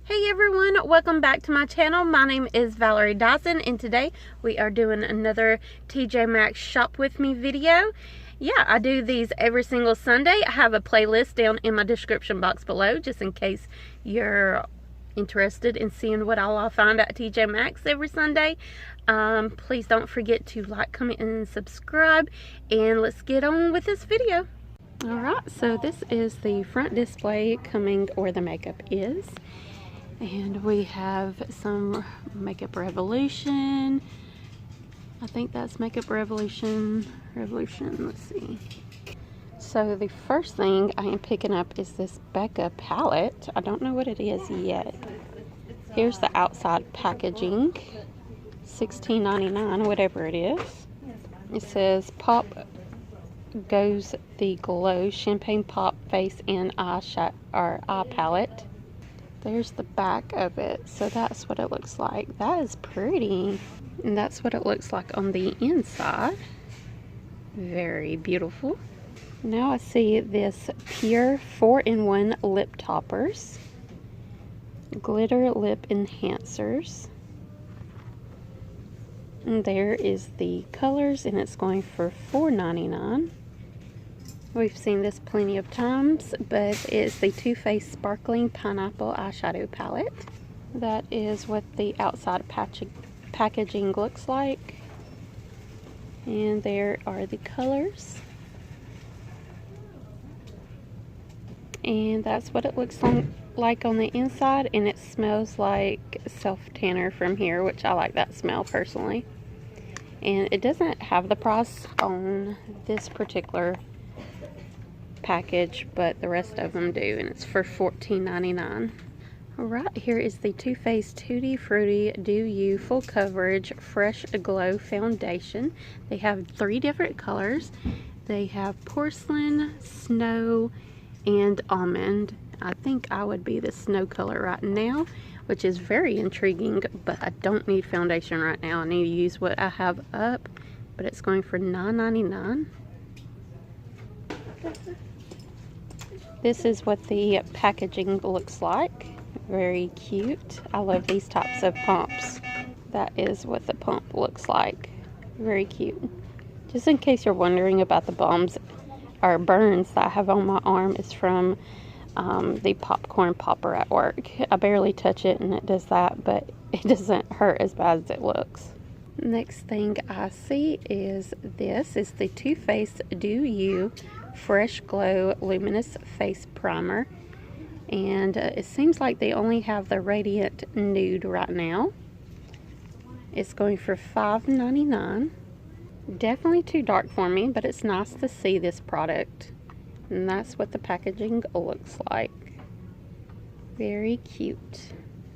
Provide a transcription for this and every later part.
Hey everyone, welcome back to my channel. My name is Valerie Dison and today we are doing another TJ Maxx shop with me video. Yeah, I do these every single Sunday. I have a playlist down in my description box below just in case you're interested in seeing what I'll find at TJ Maxx every Sunday. Please don't forget to like, comment, and subscribe, and let's get on with this video. Alright, so this is the front display coming where the makeup is. And we have some Makeup Revolution. I think that's Makeup Revolution. Let's see. So the first thing I am picking up is this Becca palette. I don't know what it is yet. Here's the outside packaging. $16.99, whatever it is. It says Pop Goes the Glow Champagne Pop Face and Eye Palette. There's the back of it, so that's what it looks like. That is pretty. And that's what it looks like on the inside. Very beautiful. Now I see this Pure 4-in-1 lip toppers. Glitter lip enhancers. And there is the colors, and it's going for $4.99. We've seen this plenty of times, but it's the Too Faced Sparkling Pineapple Eyeshadow Palette. That is what the outside packaging looks like. And there are the colors. And that's what it looks like on the inside, and it smells like self-tanner from here, which I like that smell personally. And it doesn't have the price on this particular package, but the rest of them do, and it's for $14.99. Alright, here is the Too Faced Tutti Frutti Do You Full Coverage Fresh Glow Foundation. They have 3 different colors. They have porcelain, snow, and almond. I think I would be the snow color right now, which is very intriguing, but I don't need foundation right now. I need to use what I have up, but it's going for $9.99. This is what the packaging looks like. Very cute. I love these types of pumps. That is what the pump looks like. Very cute. Just in case you're wondering about the bumps or burns that I have on my arm, is from the popcorn popper at work. I barely touch it and it does that, but it doesn't hurt as bad as it looks. Next thing I see is this is the Too Faced Do You Fresh Glow Luminous Face Primer, and it seems like they only have the Radiant Nude right now. It's going for $5.99. Definitely too dark for me, but it's nice to see this product, and that's what the packaging looks like. Very cute.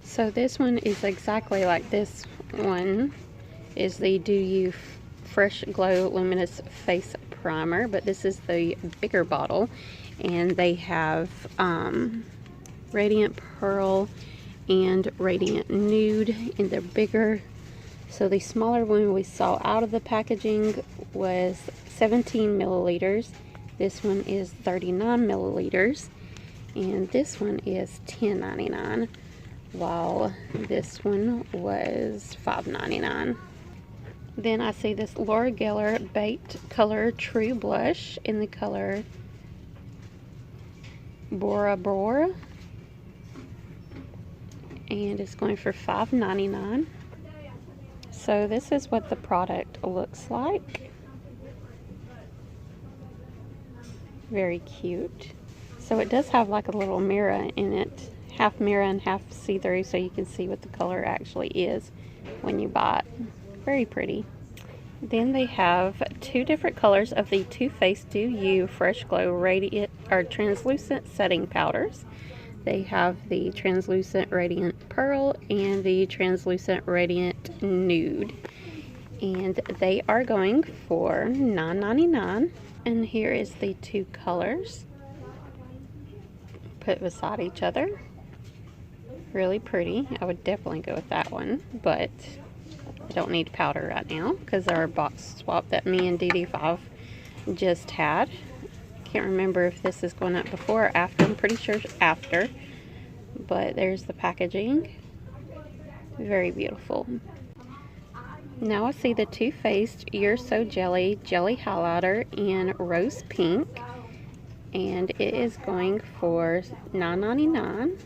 So this one is exactly like this one. Is the Do You Fresh Glow Luminous Face Primer, but this is the bigger bottle, and they have Radiant Pearl and Radiant Nude, and they're bigger. So the smaller one we saw out of the packaging was 17 milliliters. This one is 39 milliliters, and this one is $10.99, while this one was $5.99. Then I see this Laura Geller Baked Color True Blush in the color Bora Bora, and it's going for $5.99. So this is what the product looks like. Very cute. So it does have like a little mirror in it, half mirror and half see-through, so you can see what the color actually is when you buy it. Very pretty. Then they have 2 different colors of the Too Faced Do You Fresh Glow Radiant or Translucent Setting Powders. They have the Translucent Radiant Pearl and the Translucent Radiant Nude, and they are going for $9.99. And here is the 2 colors put beside each other. Really pretty. I would definitely go with that one, but I don't need powder right now because our box swap that me and DD5 just had. Can't remember if this is going up before or after. I'm pretty sure it's after, but there's the packaging. Very beautiful. Now I see the Too Faced You're So Jelly Jelly Highlighter in Rose Pink. And it is going for $9.99.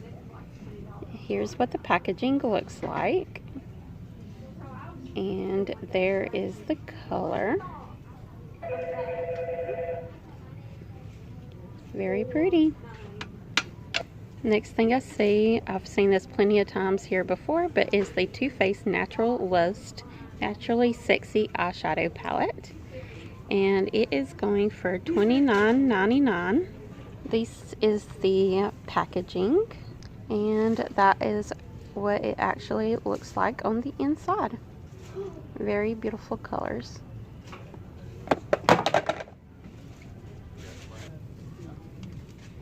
Here's what the packaging looks like. And there is the color. Very pretty. Next thing I see, I've seen this plenty of times here before, but is the Too Faced Natural Lust Naturally Sexy Eyeshadow Palette. And it is going for $29.99. This is the packaging, and that is what it actually looks like on the inside. Very beautiful colors.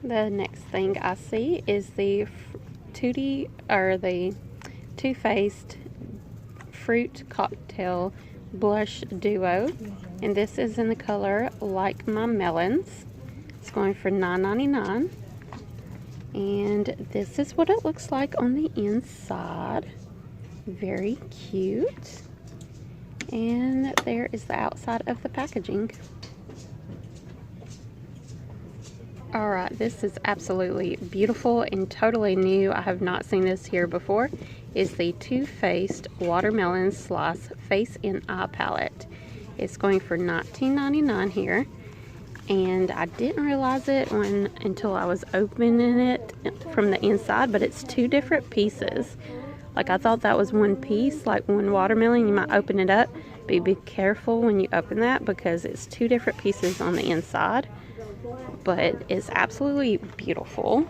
The next thing I see is the Too Faced Fruit Cocktail Blush Duo, and this is in the color Like My Melons. It's going for $9.99, and this is what it looks like on the inside. Very cute. And there is the outside of the packaging. Alright, this is absolutely beautiful and totally new. I have not seen this here before. Is the Too Faced Watermelon Slice Face and Eye Palette. It's going for $19.99 here. And I didn't realize it until I was opening it from the inside, but it's two different pieces. Like, I thought that was one piece, like one watermelon. You might open it up, but be careful when you open that because it's two different pieces on the inside. But it's absolutely beautiful.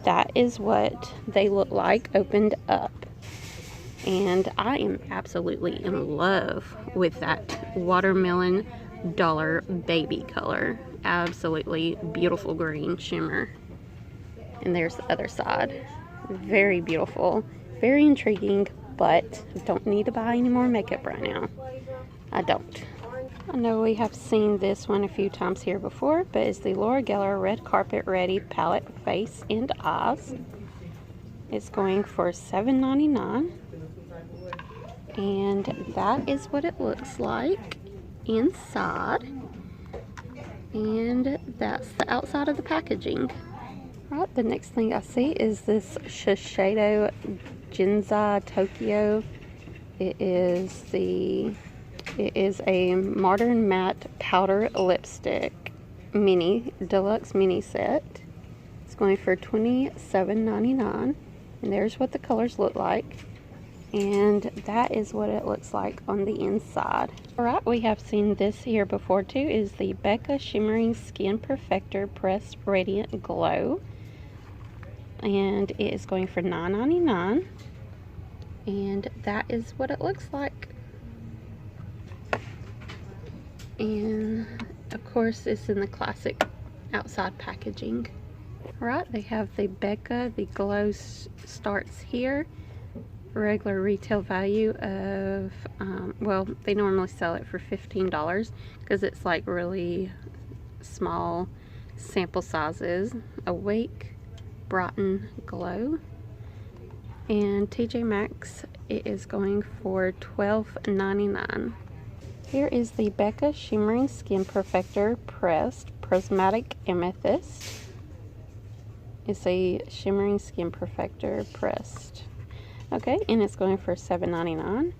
That is what they look like opened up. And I am absolutely in love with that watermelon dollar baby color. Absolutely beautiful green shimmer. And there's the other side. Very beautiful. Very intriguing, but don't need to buy any more makeup right now. I don't. I know we have seen this one a few times here before, but it's the Laura Geller Red Carpet Ready Palette Face and Eyes. It's going for $7.99. And that is what it looks like inside. And that's the outside of the packaging. Alright, the next thing I see is this Shiseido Ginza Tokyo. It is a modern matte powder lipstick deluxe mini set. It's going for $27.99, and there's what the colors look like, and that is what it looks like on the inside. Alright, we have seen this here before too. Is the Becca Shimmering Skin Perfector Pressed Radiant Glow, and it is going for $9.99, and that is what it looks like. And of course it's in the classic outside packaging. Alright, they have the Becca, the glow starts here. Regular retail value of, well, they normally sell it for $15 because it's like really small sample sizes. Awake, Brighten, Glow. And TJ Maxx, it is going for $12.99. Here is the Becca Shimmering Skin Perfector Pressed Prismatic Amethyst. It's a Shimmering Skin Perfector Pressed. Okay, and it's going for $7.99.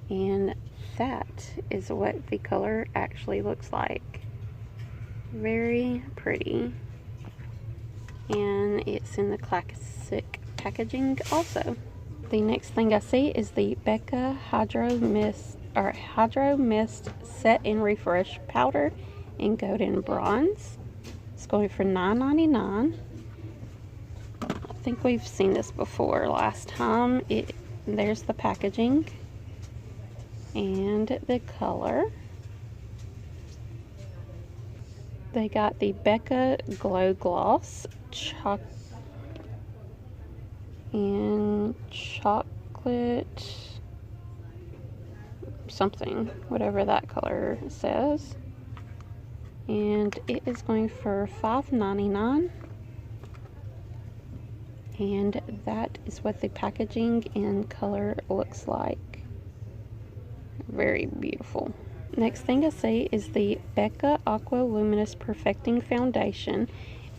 And that is what the color actually looks like. Very pretty. And it's in the classic packaging also. The next thing I see is the Becca Hydro Mist Set and Refresh Powder in Golden Bronze. It's going for $9.99. I think we've seen this before last time. There's the packaging and the color. They got the Becca Glow Gloss chocolate something, whatever that color says, and it is going for $5.99. And that is what the packaging and color looks like. Very beautiful. Next thing I see is the Becca Aqua Luminous Perfecting Foundation.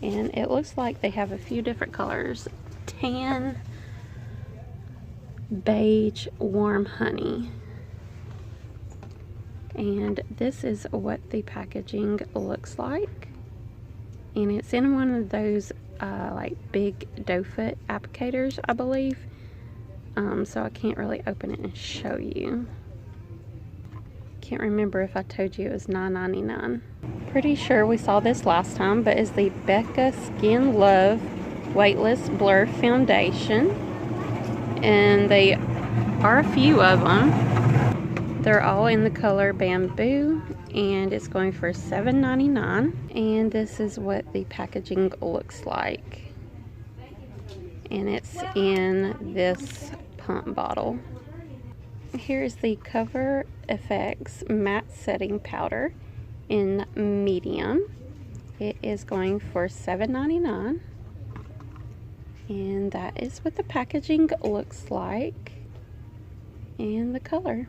And it looks like they have a few different colors. Tan, beige, warm honey. And this is what the packaging looks like. And it's in one of those like big doe foot applicators, I believe. So I can't really open it and show you. Can't remember if I told you it was $9.99. Pretty sure we saw this last time, but it's the Becca Skin Love Weightless Blur Foundation. And they are a few of them. They're all in the color Bamboo, and it's going for $7.99. And this is what the packaging looks like. And it's in this pump bottle. Here's the Cover FX Matte Setting Powder in medium. It is going for $7.99. And that is what the packaging looks like and the color.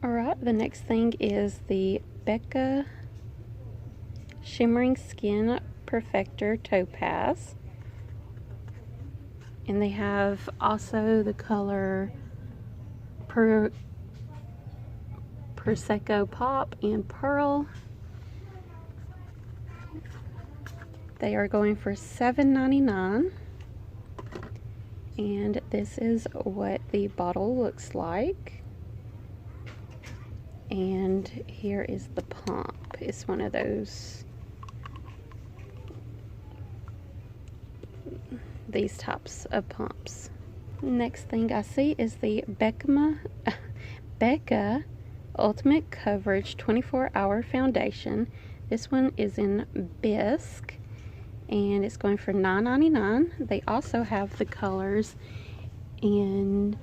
Alright, the next thing is the Becca Shimmering Skin Perfector Topaz. And they have also the color Prosecco Pop and Pearl. They are going for $7.99. And this is what the bottle looks like. And here is the pump. It's one of those, these types of pumps. Next thing I see is the Becca Ultimate Coverage 24-Hour Foundation. This one is in Bisque, and it's going for $9.99. They also have the colors in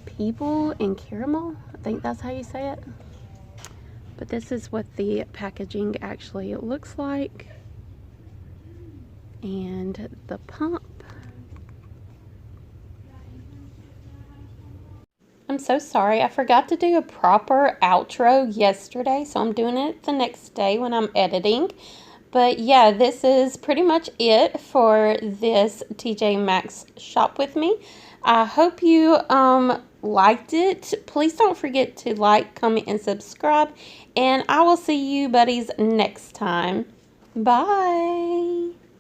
People and Caramel. I think that's how you say it. But this is what the packaging actually looks like. And the pump. I'm so sorry, I forgot to do a proper outro yesterday, so I'm doing it the next day when I'm editing. But yeah, this is pretty much it for this TJ Maxx shop with me. I hope you liked it. Please don't forget to like, comment, and subscribe. And I will see you buddies next time. Bye.